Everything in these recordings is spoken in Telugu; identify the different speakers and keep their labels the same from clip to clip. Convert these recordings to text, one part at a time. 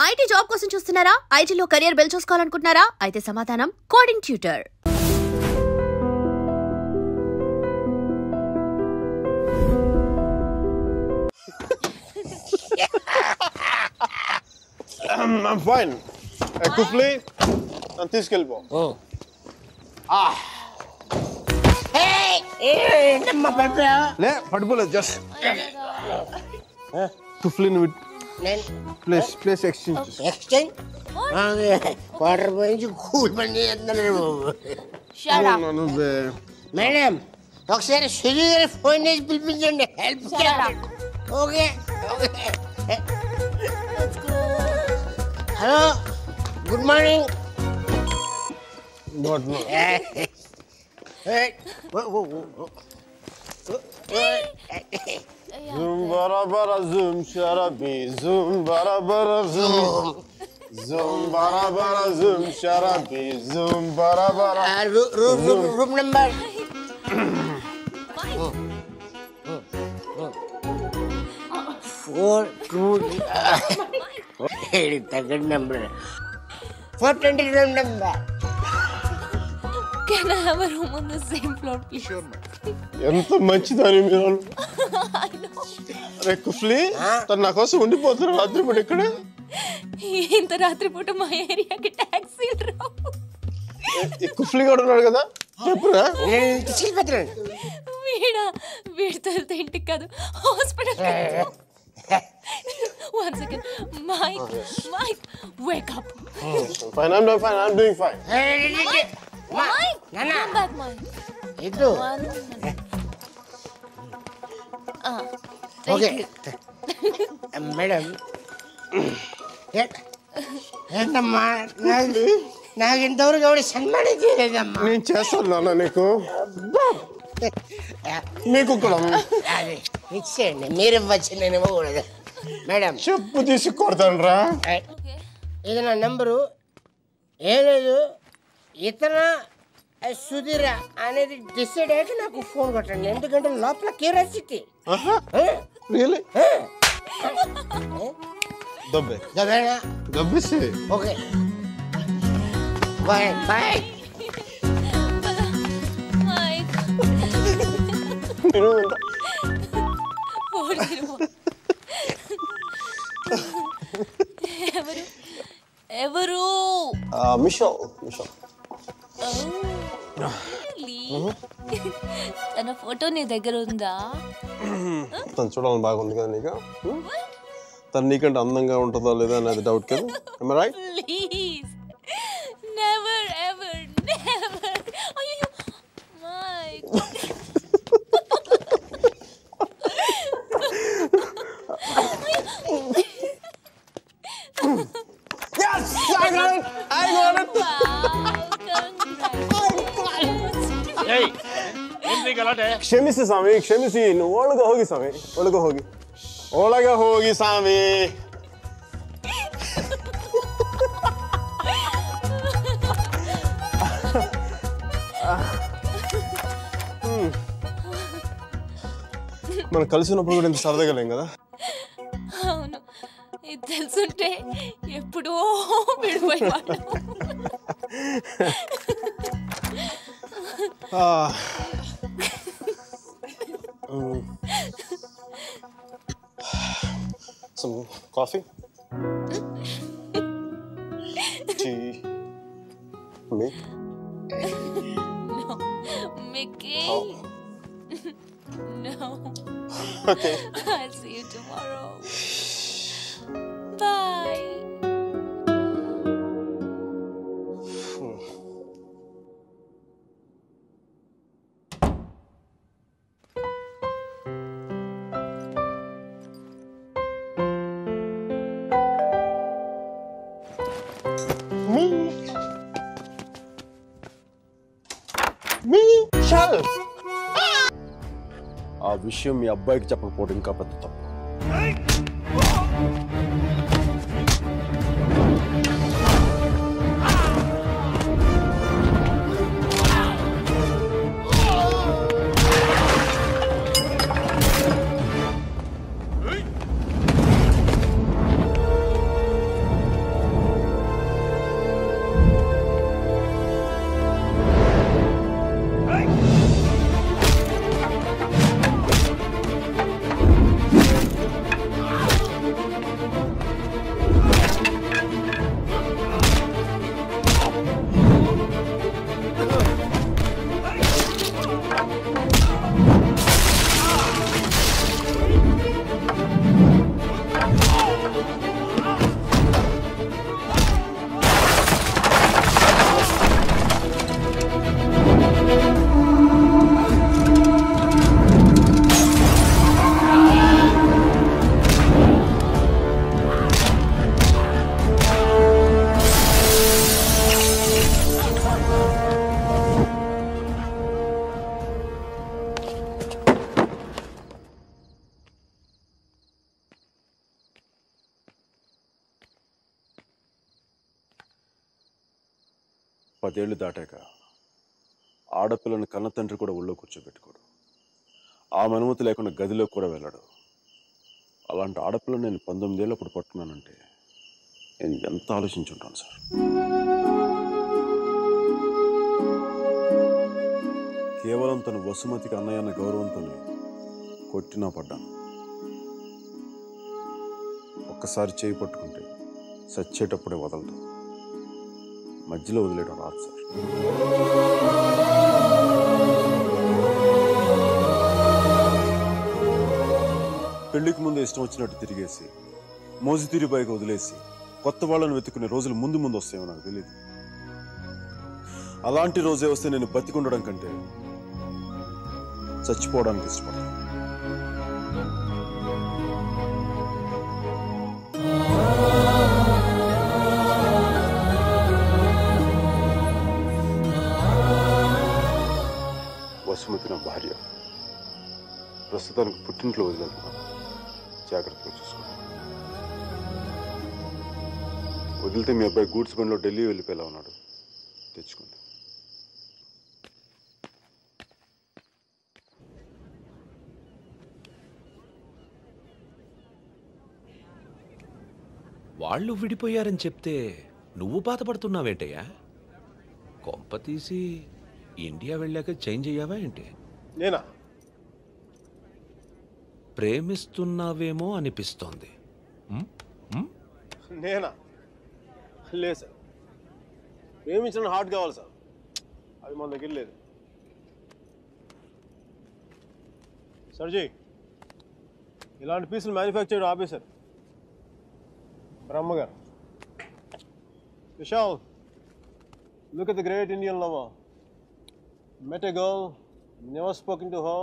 Speaker 1: ఐటీ జాబ్ కోసం చూస్తున్నారా? ఐటీలో కెరియర్ బిల్డ్ చేసుకోవాలనుకుంటున్నారా? అయితే సమాధానం coding tutor.
Speaker 2: I'm fine. Kufli, and తీసుకెళ్ళిపో. లే పడిపోలేదు జస్ట్ కుఫ్లీ ప్లేస్ ఎక్స్చేంజ్
Speaker 3: వాటర్ పోయించి కూల్ పని చేస్తున్నాను మేడం. ఒకసారి సుజీ గారి ఫోన్ చేసి పిలిపించండి. Help okay. Hello, good morning.
Speaker 2: Zoom bara zoom sharabi zoom bara zoom zoom bara zoom sharabi zoom bara
Speaker 3: room number 4 second number 420 room number.
Speaker 4: Can I have a room on the same floor, please?
Speaker 3: Sure, ma'am.
Speaker 2: ఎంత మంచిదని మీరు. అరే కుఫ్లీ, తను నా కోసం ఉండిపోతున్నారు రాత్రిపూట ఇక్కడే.
Speaker 4: ఇంత రాత్రిపూట మా ఏరియాకి టాక్సీలు రావు.
Speaker 2: కుఫ్లీ కూడా ఉన్నాడు కదా, చెప్పురా.
Speaker 4: వీడితో వెళ్తే ఇంటికి కాదు, hospital. One second. Mike, wake up.
Speaker 2: Fine, I'm doing fine.
Speaker 4: Mike, come back, Mike.
Speaker 3: Itu.
Speaker 4: Okay.
Speaker 3: Madam. ఏంటమ్మా, నాకు ఇంతవరకు ఎవరు సన్మానం చేయలేదమ్మా.
Speaker 2: నేను చేస్తాను నాన్న నీకు. మీకు కూడా
Speaker 3: ఇచ్చేయండి, మీరు ఇవ్వచ్చు, నేను ఇవ్వకూడదు. మేడం
Speaker 2: చెప్పు తీసి కొడతాను రా.
Speaker 3: ఇది నా నెంబరు. ఏం లేదు, ఇతర సుధీర అనేది డిసైడ్ అయ్యాక నాకు ఫోన్ కొట్టండి, ఎందుకంటే లోపల క్యూరియాసిటీ.
Speaker 2: దబ్బేసి
Speaker 3: ఓకే, బాయ్ బాయ్.
Speaker 4: Mike. ఎవరు?
Speaker 2: మిషల్.
Speaker 4: తన ఫోటో నీ దగ్గర ఉందా?
Speaker 2: తను చూడాలని బాగుంది కదా నీకు. తను నీకంటే అందంగా ఉంటుందో లేదా అనేది డౌట్ కదా. Right?
Speaker 4: Please, never ever never. అయ్యో mic.
Speaker 2: Yes, I got it. ಕ್ಷಮಿಸಿ ಸ್ವಾಮಿ, ಕ್ಷಮಿಸಿ. ಒಳಗೆ ಹೋಗಿ ಸ್ವಾಮಿ, ಒಳಗೆ ಹೋಗಿ ಸ್ವಾಮಿ. మనం కలిసినప్పుడు కూడా ఇంత సరదాగా లేం కదా.
Speaker 4: అవును, ఇది తెలుసుంటే ఎప్పుడో విడిపోయేవాడు.
Speaker 2: Some coffee? Tea? Me?
Speaker 4: No, Mickey.
Speaker 2: Oh.
Speaker 4: No.
Speaker 2: Okay.
Speaker 4: I'll see you tomorrow. Bye. ఆ విషయం మీ అబ్బాయికి చెప్పకపోవడం ఇంకా పెద్ద తప్పు.
Speaker 5: 10 ఏళ్ళు దాటాక ఆడపిల్లని కన్న తండ్రి కూడా ఒళ్ళో కూర్చోబెట్టుకోడు. ఆమె అనుమతి లేకుండా గదిలో కూడా వెళ్ళాడు. అలాంటి ఆడపిల్లని నేను 19 ఏళ్ళప్పుడు పట్టుకున్నానంటే నేను ఎంత ఆలోచించుంటాను సార్. కేవలం తన వసుమతికి అన్నయ్య అన్న గౌరవంతో కొట్టినా పడ్డాను. ఒక్కసారి చేయి పట్టుకుంటే చచ్చేటప్పుడే వదలదు, మధ్యలో వదిలేయడం రాదు సార్. పెళ్లికి ముందు ఇష్టం వచ్చినట్టు తిరిగేసి మోజుతీరి పైకి వదిలేసి కొత్త వాళ్ళని వెతుకునే రోజులు ముందు ముందు వస్తాయో నాకు తెలియదు. అలాంటి రోజే వస్తే నేను బతికుండడం కంటే చచ్చిపోవడానికి ఇష్టపడతాను. వసుమతి నా భార్య, ప్రస్తుతానికి పుట్టింట్లో వదిలేస్తున్నాను. జాగ్రత్తగా చూసుకోండి. వదిలితే మీ అబ్బాయి గూడ్స్ బండిలో ఢిల్లీ వెళ్ళిపోయేలా ఉన్నాడు, తెచ్చుకోండి.
Speaker 6: వాళ్ళు విడిపోయారని చెప్తే నువ్వు బాధపడుతున్నావేంటయ్యా? కొంప తీసి ఇండియా వెళ్ళాక చేంజ్ అయ్యావా ఏంటి?
Speaker 2: నేనా?
Speaker 6: ప్రేమిస్తున్నావేమో అనిపిస్తోంది.
Speaker 2: నేనా? లేదు సార్, ప్రేమించిన హార్ట్ కావాలి సార్, అది మన దగ్గర లేదు. సర్జీ, ఇలాంటి పీసులు మ్యానుఫ్యాక్చర్ ఆపేశారు బ్రహ్మగారు. Vishal, look at the great Indian lover. Met a girl, never spoken to her,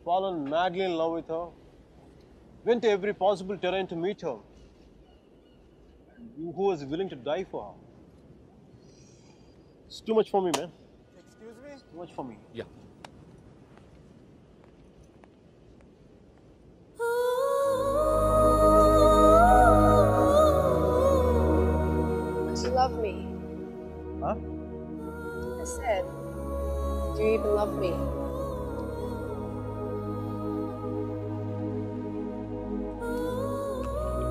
Speaker 2: fallen madly in love with her, went to every possible terrain to meet her, who was willing to die for her. It's too much for me, man. Excuse me? It's too much for me.
Speaker 6: Yeah.
Speaker 7: Do you love me?
Speaker 2: Huh?
Speaker 7: I said, do you even love me?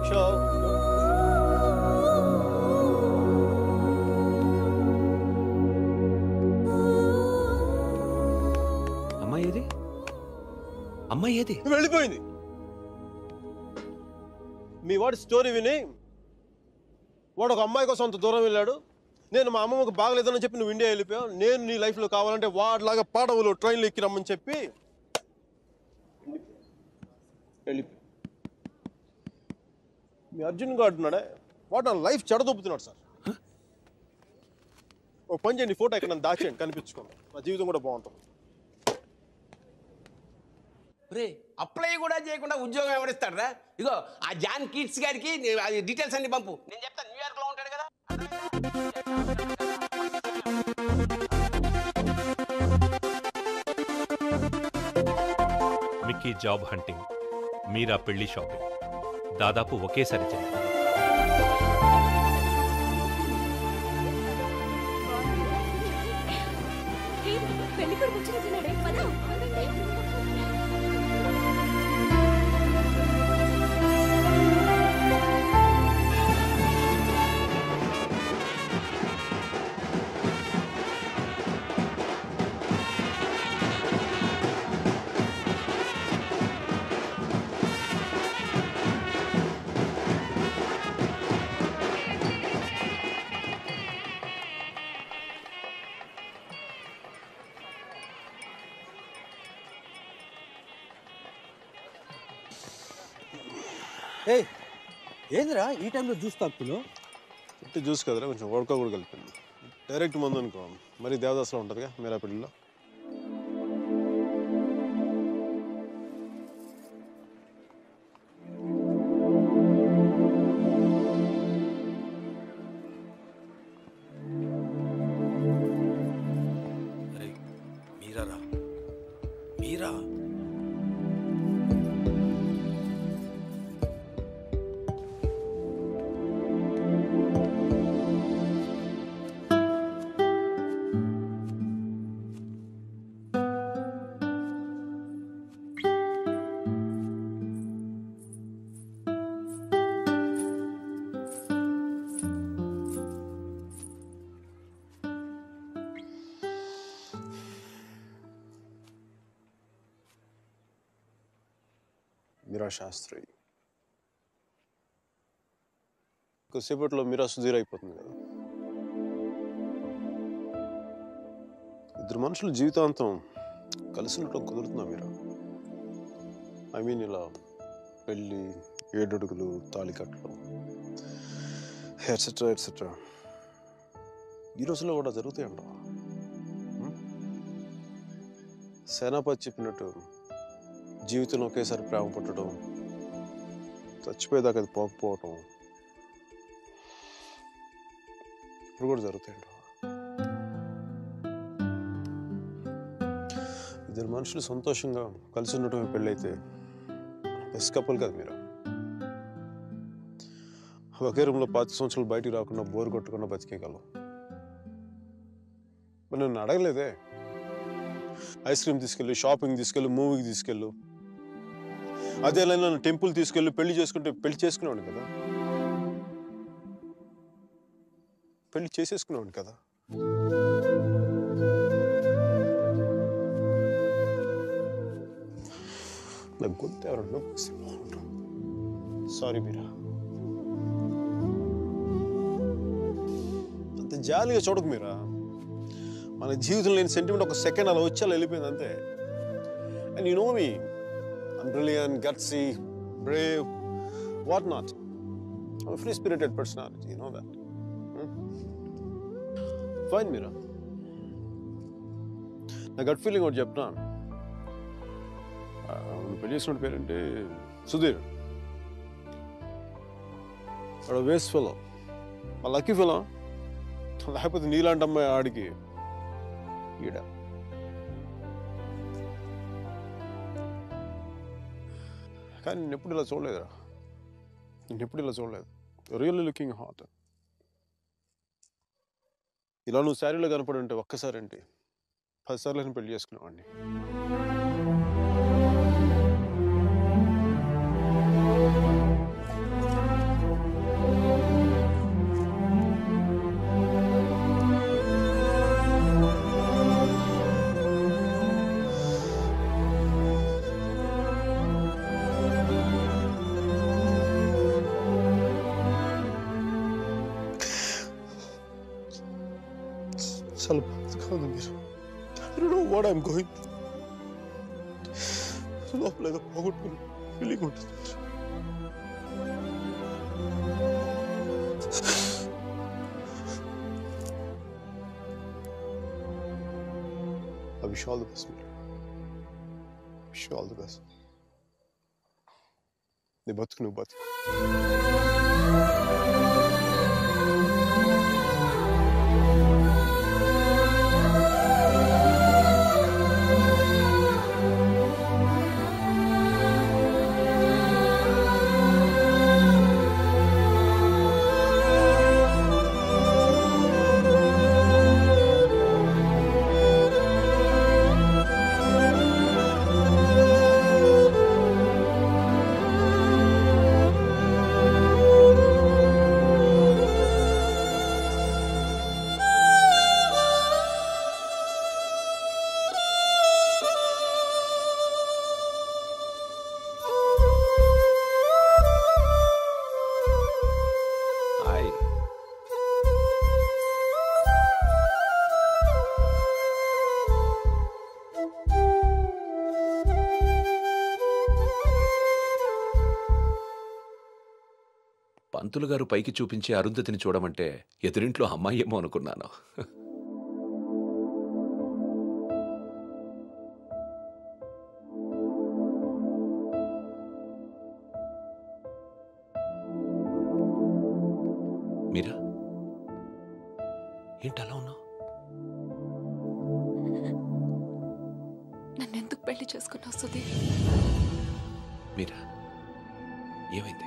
Speaker 2: Sure.
Speaker 6: అమ్మాయి ఏది? అమ్మాయి ఏది?
Speaker 2: వెళ్ళిపోయింది. మీ వాడి స్టోరీ విని వాడు ఒక అమ్మాయి కోసం అంత దూరం వెళ్ళాడు. నేను మా అమ్మమ్మకు బాగలేదని చెప్పి నువ్వు ఇండియా వెళ్ళిపోయావు. నేను నీ లైఫ్లో కావాలంటే వాడిలాగా పాడవులు ట్రైన్లో ఎక్కి రమ్మని చెప్పి వెళ్ళిపోయి మీ అర్జున్ గారు అంటున్నాడే, వాడు నా లైఫ్ చెడదొబ్బుతున్నాడు సార్. ఓ పని చేయండి, ఫోటో ఎక్కడ నన్ను దాచేయండి, కనిపించుకోండి, నా జీవితం కూడా బాగుంటుంది.
Speaker 8: రే అప్లై కూడా చేయకుండా ఉద్యోగం ఎవరిస్తాడరా? ఇగో ఆ జాన్ కిడ్స్ గారికి అది డీటెయిల్స్ అన్ని పంపు, నేను చెప్తాను. న్యూయార్క్ లో ఉంటాడు కదా.
Speaker 9: మిక్కీ జాబ్ హంటింగ్, మీరా పెళ్లి షాపింగ్ దాదాపు ఒకేసారి జరిగింది.
Speaker 4: పెళ్లి కొడుకు వచ్చినట్టున్నాడే, పద.
Speaker 10: ఏందిరా ఈ టైంలో జ్యూస్ తాగుతున్నావు?
Speaker 2: ఇంటి జ్యూస్ కదరా, కొంచెం వడక కూడా కలిపింది. డైరెక్ట్ మందు అనుకో, మరి దేవదాసులో ఉంటుందిగా మీరా పెళ్ళిలో.
Speaker 6: మీరా మీరా
Speaker 2: మీరా శాస్త్రి. కొద్దిసేపట్లో మీరా సుధీర్ అయిపోతుంది కదా. ఇద్దరు మనుషులు జీవితాంతం కలిసి ఉండటం కుదురుతుందా మీరా? ఐ మీన్ ఇలా పెళ్ళి, 7 అడుగులు, తాళికట్లు, ఎట్సెట్రా ఎట్సెట్రా ఈ రోజుల్లో కూడా జరుగుతాయంటావా? సేనాపతి చెప్పినట్టు జీవితంలో ఒకేసారి ప్రేమ పుట్టడం, చచ్చిపోయేదాకా అది పోకపోవటం ఇప్పుడు కూడా జరుగుతాయంటావా? ఇద్దరు మనుషులు సంతోషంగా కలిసి ఉండటమే పెళ్ళైతే బెస్ట్ కపుల్ కదా మీరు. ఒకే రూమ్లో 5 సంవత్సరాలు బయటికి రాకుండా బోర్ కొట్టకుండా బతికేయగలం. మరి నన్ను అడగలేదే, ఐస్ క్రీమ్ తీసుకెళ్ళు, షాపింగ్ తీసుకెళ్ళు, మూవీకి తీసుకెళ్ళు, అదే నన్ను టెంపుల్ తీసుకెళ్ళు, పెళ్లి చేసుకునేవాడిని కదా, పెళ్లి చేసేసుకునేవాడిని కదా. నాకు గొంతు ఎవరన్నా సారీ మీరా. అంత జాలిగా చూడకు మీరా. మన జీవితంలో లేని సెంటిమెంట్ ఒక సెకండ్ అలా వచ్చి అలా వెళ్ళిపోయింది అంతే. And you know me, I'm brilliant, gutsy, brave, what not. I'm a free spirited personality, you know that. Fine Meera. నా గట్ ఫీలింగ్ ఒకటి చెప్తున్నా. పెళ్లి చేసుకున్న పేరేంటి? సుధీర్. వాడు వేస్ట్ ఫెలో, ఆ లక్కీ ఫెలో. లేకపోతే నీలాంటి అమ్మాయి ఆడికి ఈడ. కానీ నేను ఎప్పుడు ఇలా చూడలేదురా, నేను ఎప్పుడు ఇలా చూడలేదు. Really looking hot. ఇలా నువ్వు శారీలో కనపడి ఉంటే ఒక్కసారి ఏంటి 10 సార్లు నేను పెళ్లి చేసుకునేవాడిని. చాలా బాధగా ఉంది మీరు. I don't know what I'm going through. లోపల ఏదో పోగొట్టుకుని ఫీలింగ్ ఉంటుంది. I wish you all the best, man. Wish you all the best. నీ బతుకు నువ్వు బతుకు.
Speaker 6: పంతులు గారు పైకి చూపించి అరుంధతిని చూడమంటే ఎదురింట్లో అమ్మాయి ఏమో అనుకున్నాను. మీరా, ఏంటలా ఉన్నావు?
Speaker 4: నన్నెందుకు పెళ్లి చేసుకున్నావు సుధీర్?
Speaker 6: మీరా, ఏమైంది?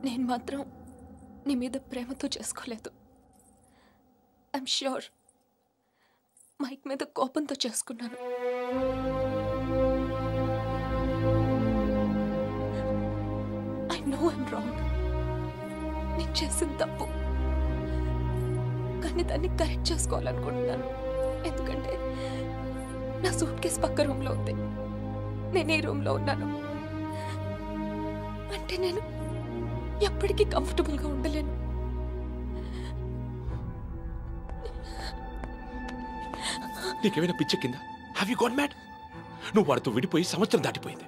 Speaker 4: నేను మాత్రం నీ మీద ప్రేమతో చేసుకోలేదు. ఐఎమ్ ష్యూర్ మైక్ మీద కోపంతో చేసుకున్నాను. I know I'm wrong. నేను చేసిన తప్పు, కానీ దాన్ని కరెక్ట్ చేసుకోవాలనుకుంటున్నాను. ఎందుకంటే నా సూట్ కేసు పక్క రూమ్లో ఉంది, నేను ఈ రూమ్లో ఉన్నాను. అంటే నేను ఎప్పటికీ కంఫర్టబుల్గా ఉండలేను.
Speaker 6: నీకేమైనా పిచ్చెక్కిందా? Have you gone mad? నువ్వు వాడితో విడిపోయి సంవత్సరం దాటిపోయింది.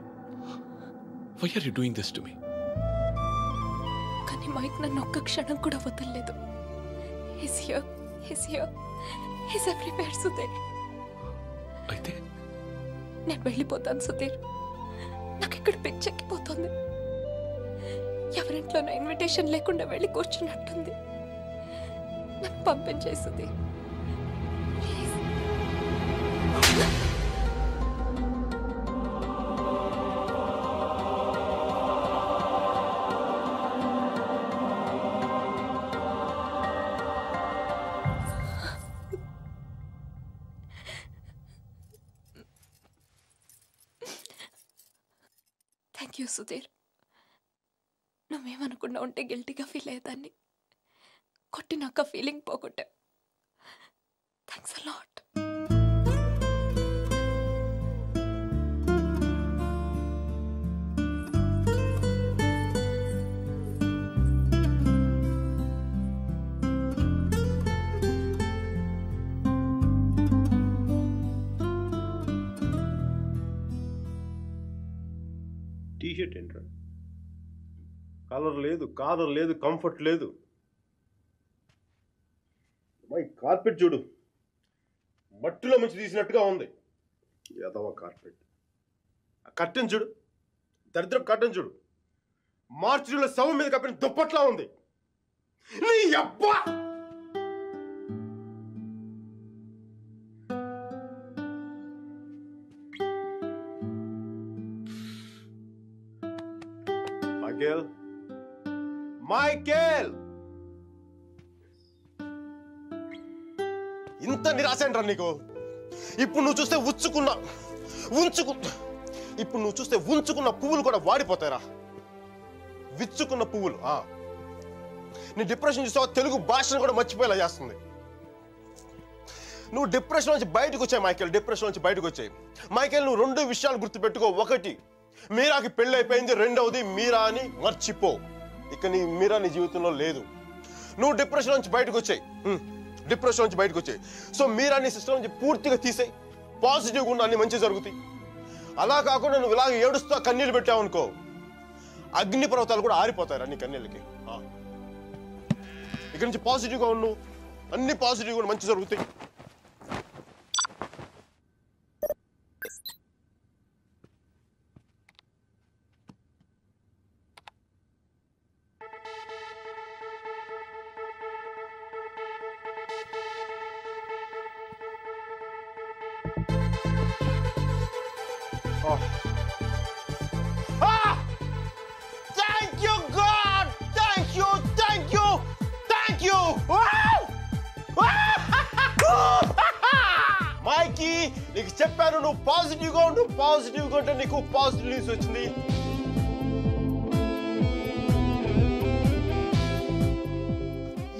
Speaker 6: Why are you doing this to me?
Speaker 4: కానీ మైక్ నన్ను ఒక్క క్షణం కూడా వదలలేదు. He's here, he's everywhere, Sudheer.
Speaker 6: అయితే
Speaker 4: నేను వెళ్ళిపోతాను సుధీర్. నాకు ఇక్కడ పిచ్చెక్కిపోతుంది. ఎవరింట్లోనో ఇన్విటేషన్ లేకుండా వెళ్ళి కూర్చున్నట్టుంది. నన్ను పంపించేయి సుధీర్. Thank you Sudheer. నువ్వేమనుకుండా ఉంటే గిల్టీగా ఫీల్ అయ్యేదాన్ని. కొట్టినాక ఫీలింగ్ పోగొట్టా. Thanks a lot.
Speaker 2: టీషర్ట్ ఏంట్రా? కలర్ లేదు, కాలర్ లేదు, కంఫర్ట్ లేదు. కార్పెట్ చూడు, మట్టిలో మంచి తీసినట్టుగా ఉంది. ఏదవ కార్పెట్. కట్టెన్ చూడు, దరిద్రం కట్టెన్ చూడు, మార్చిలో శవం మీద కప్పిన దుప్పట్లా ఉంది. నీ అబ్బా! మైకేల్, ఇంత నిరాశ ఏంట్రా నీకు? ఇప్పుడు నువ్వు చూస్తే ఉంచుకున్న పువ్వులు కూడా వాడిపోతాయిరా. విచ్చుకున్న పువ్వులు. నీ డిప్రెషన్ చూసావు, తెలుగు భాషను కూడా మర్చిపోయేలా చేస్తుంది. నువ్వు డిప్రెషన్ నుంచి బయటకు వచ్చాయి మైకేల్. డిప్రెషన్ నుంచి బయటకు వచ్చాయి మైకేల్. నువ్వు 2 విషయాలు గుర్తుపెట్టుకో. ఒకటి, మీరాకి పెళ్ళి అయిపోయింది. రెండవది, మీరా అని మర్చిపో. ఇక మీరా నీ జీవితంలో లేదు. నువ్వు డిప్రెషన్ నుంచి బయటకు వచ్చాయి. సో మీరా నీ సిస్టమ్ నుంచి పూర్తిగా తీసేయి. పాజిటివ్గా ఉన్న అన్ని మంచి జరుగుతాయి. అలా కాకుండా నువ్వు ఇలాగ ఏడుస్తూ కన్నీళ్ళు పెట్టావు అనుకో, అగ్ని పర్వతాలు కూడా ఆరిపోతాయి నీ కన్నీళ్ళకి. ఇక్కడి నుంచి పాజిటివ్గా ఉన్నావు, అన్ని పాజిటివ్గా కూడా మంచి జరుగుతాయి. Thank you, God! Thank you! మైకీ, నీకు చెప్పాను నువ్వు పాజిటివ్గా ఉంటే నీకు పాజిటివ్ న్యూస్ వచ్చింది.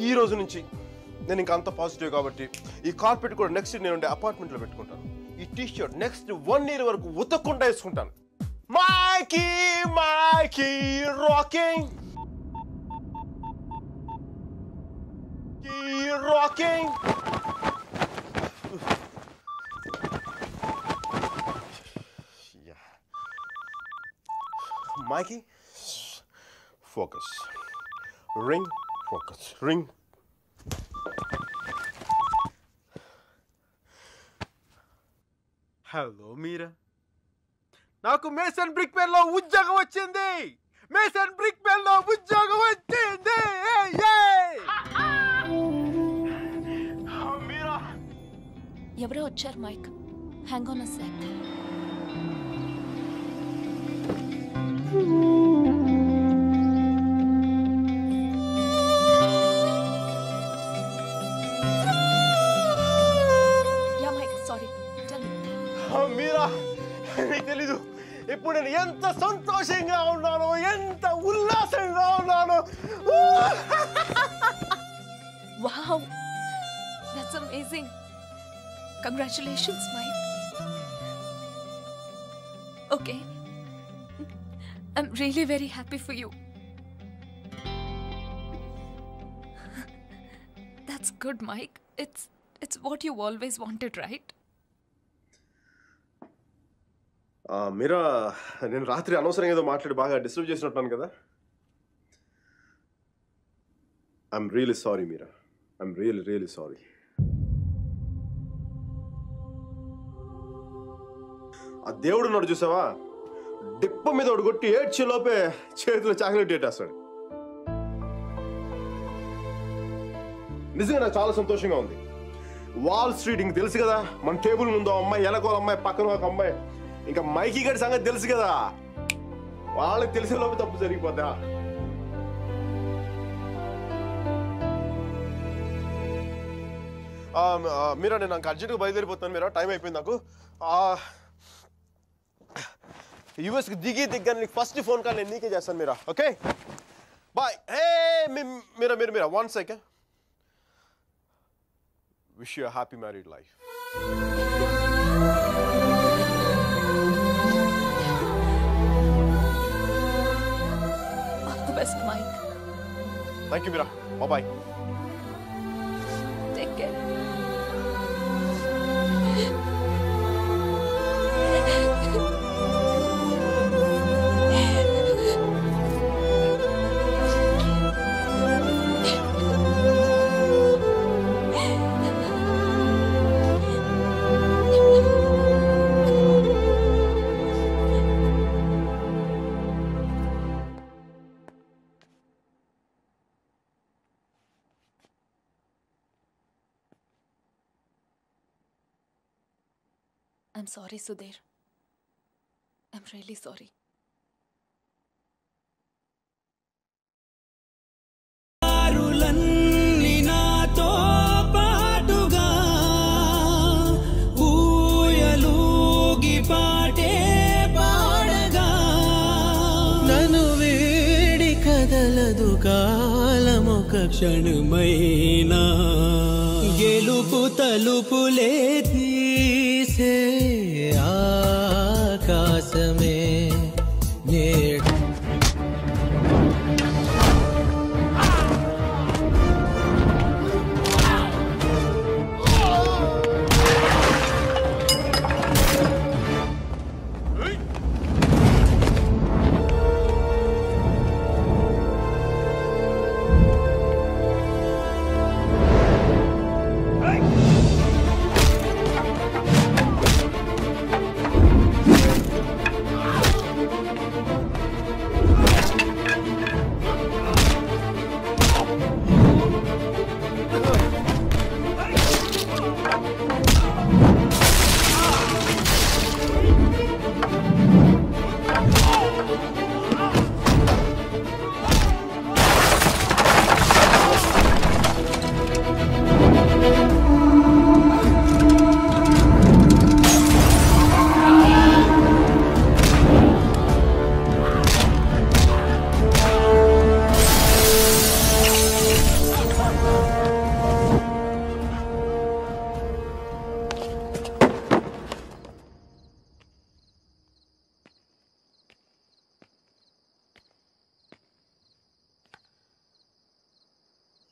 Speaker 2: ఈ రోజు నుంచి నేను ఇంకా అంత పాజిటివ్ కాబట్టి ఈ కార్పెట్ కూడా నెక్స్ట్ నేను ఉండే అపార్ట్మెంట్లో పెట్టుకుంటాను. ఈ టీ షర్ట్ నెక్స్ట్ 1 year వరకు ఉతకకుండా వేసుకుంటాను. Mikey rocking. Mikey, focus. Ring, focus. Ring. Hello Meera, నాకు మేసన్ బ్రిక్ పెన్ లో ఉద్యోగం వచ్చింది. మీరా,
Speaker 4: ఎవరో వచ్చారు Mike. Hang on a sec.
Speaker 2: Meera, నీకు తెలీదు ఇప్పుడు నేను ఎంత సంతోషంగా ఉన్నానో, ఎంత ఉల్లాసంగా ఉన్నానో.
Speaker 4: Wow, that's amazing. Congratulations, Mike. Okay. I'm really very happy for you. That's good, Mike. It's what you always wanted, right?
Speaker 11: మీరా నేను రాత్రి అనవసరంగా ఏదో మాట్లాడి బాగా డిస్టర్బ్ చేసినట్టున్నాను కదా. I'm really sorry Meera. I'm really sorry. ఆ దేవుడు ఉన్నాడు చూసావా, డిప్ప మీద ఒకటి కొట్టి ఏడ్చే లోపే చేతిలో చాక్లెట్ ఏటేస్తాడు. నిజంగా నాకు చాలా సంతోషంగా ఉంది. వాల్ స్ట్రీట్ ఇంక తెలుసు కదా, మన టేబుల్ ముందు అమ్మాయి, ఎలకోల అమ్మాయి, పక్కన ఒక అమ్మాయి, ఇంకా మైకీ గడి సంగతి తెలుసు కదా, వాళ్ళకి తెలిసే లోపే తప్పు జరిగిపోద్దా. మీరా నేను నాకు అర్జెంట్గా బయలుదేరిపోతాను. మీరా టైం అయిపోయింది నాకు. యూఎస్కి దిగ్గా నీకు ఫస్ట్ ఫోన్ కాల్ నేను నీకే చేస్తాను Meera. Okay bye. Hey Meera 1 second. Wish you a happy married life.
Speaker 4: All the best, Mike.
Speaker 11: Thank you, Mira. Bye-bye.
Speaker 4: Take care. I'm sorry, Sudhir. I'm really sorry.
Speaker 12: నాతో పాటుగా ఊయలూగి పాటే పాడగా నన్ను వేడి కదలదు కాలమొక క్షణమైనా గెలుపు తలుపులే తీసే ఆకాశమే నేడు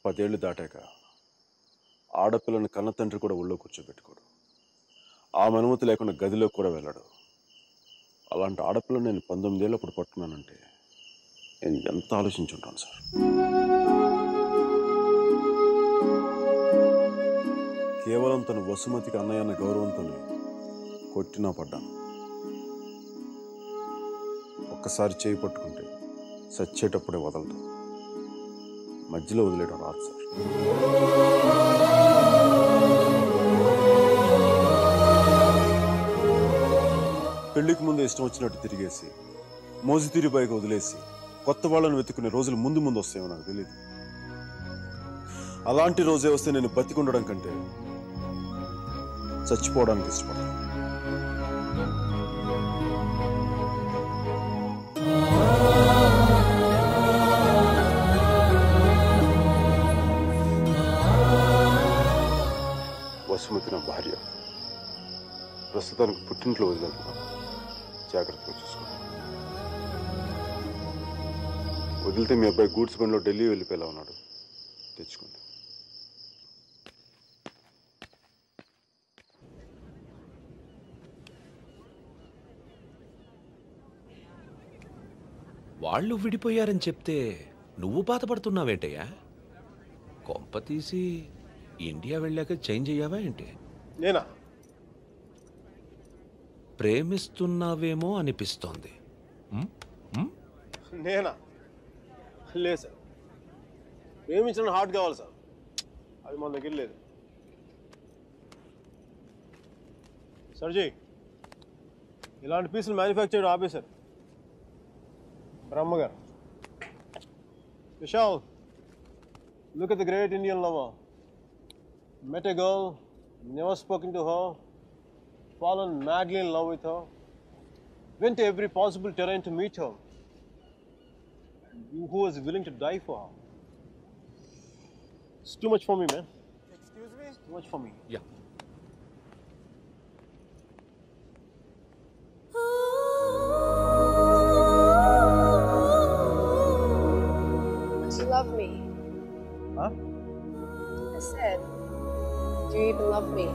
Speaker 5: పదేళ్లు దాటాక ఆడపిల్లని కన్నతండ్రి కూడా ఒళ్ళో కూర్చోబెట్టుకోడు. ఆమె అనుమతి లేకుండా గదిలో కూడా వెళ్ళాడు. అలాంటి ఆడపిల్లని నేను 19 ఏళ్ళప్పుడు పట్టుకున్నానంటే నేను ఎంత ఆలోచించుంటాను సార్. కేవలం తను వసుమతికి అన్నయ్య అన్న గౌరవంతోనే కొట్టినా పడ్డాను. ఒక్కసారి చేయి పట్టుకుంటే చచ్చేటప్పుడే వదలదు, మధ్యలో వదిలేయడం రాదు సార్. పెళ్లికి ముందు ఇష్టం వచ్చినట్టు తిరిగేసి మోజుతీరి బైక్ వదిలేసి కొత్త వాళ్ళని వెతుకునే రోజులు ముందు వస్తాయేమో నాకు తెలియదు. అలాంటి రోజే వస్తే నేను బతికుండడం కంటే చచ్చిపోవడానికి ఇష్టపడతాను. వసుమతి నా భార్య. ప్రస్తుతానికి పుట్టింట్లో వదిలేస్తున్నాను. జాగ్రత్తగా చూసుకోండి. వదిలితే మీ అబ్బాయి గూడ్స్ బండిలో ఢిల్లీ వెళ్ళిపోయేలా ఉన్నాడు. తెచ్చుకోండి.
Speaker 6: వాళ్ళు విడిపోయారని చెప్తే నువ్వు బాధపడుతున్నావేంటయ్యా? కొంప తీసి ఇండియా వెళ్ళాక చేంజ్ అయ్యావా ఏంటి?
Speaker 2: నేనా?
Speaker 6: ప్రేమిస్తున్నావేమో అనిపిస్తోంది.
Speaker 2: నేనా? లేదు సార్. ప్రేమించడం హార్ట్ కావాలి సార్, అది మన దగ్గర లేదు. సర్జీ, ఇలాంటి పీసులు మ్యానుఫ్యాక్చర్ ఆపేశారు బ్రహ్మగారు. Vishal, look at the great Indian lover. Met a girl, never spoken to her, fallen madly in love with her, went to every possible terrain to meet her. You who was willing to die for her. It's too much for me, man. Excuse me? It's too much for me.
Speaker 6: Yeah.
Speaker 7: Do you love me?
Speaker 2: Huh?
Speaker 7: I said, do you even love me?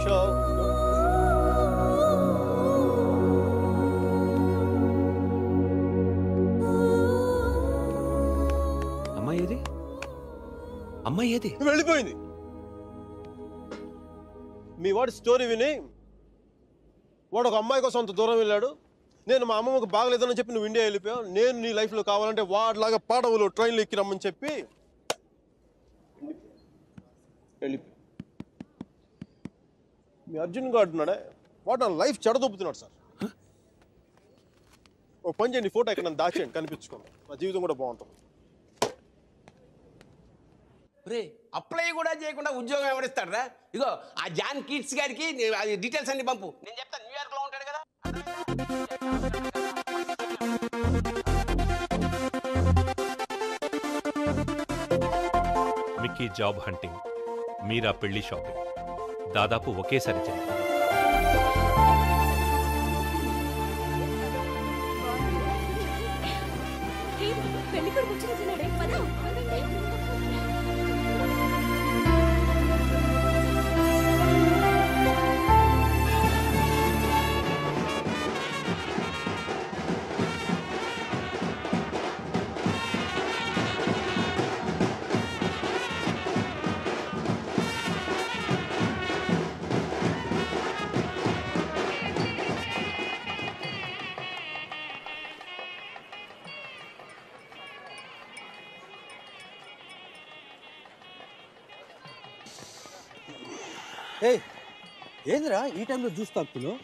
Speaker 2: Sure.
Speaker 6: అమ్మాయి ఏది? అమ్మాయి ఏది?
Speaker 2: వెళ్ళిపోయింది. మీ వాడి స్టోరీ విని వాడు ఒక అమ్మాయి కోసం అంత దూరం వెళ్ళాడు. నేను మా అమ్మమ్మకు బాగలేదని చెప్పి నువ్వు ఇండియా వెళ్ళిపోయావు. నేను నీ లైఫ్లో కావాలంటే వాడిలాగా పాడవులు ట్రైన్లు ఎక్కి రమ్మని చెప్పి వెళ్ళిపోయి మీ అర్జున్ గారు ఉన్నాడే, వాడు నా లైఫ్ చెడదొబ్బుతున్నాడు సార్. ఓ పని చేయండి, ఫోటో ఎక్కడ నన్ను దాచేయండి, కనిపించుకోండి, నా జీవితం కూడా బాగుంటుంది.
Speaker 8: రే అప్లై కూడా చేయకుండా ఉద్యోగం ఎవరిస్తాడరా? ఇగో ఆ జాన్ కిడ్స్ గారికి అది డీటెయిల్స్ అన్ని పంపు, నేను చెప్తాను. న్యూయార్క్లో ఉంటాడు కదా.
Speaker 9: మిక్కీ జాబ్ హంటింగ్, మీరా పెళ్లి షాపింగ్ దాదాపు ఒకేసారి జరిగింది.
Speaker 10: ఏందిరా ఈ టైంలో జ్యూస్ తాగుతున్నావు?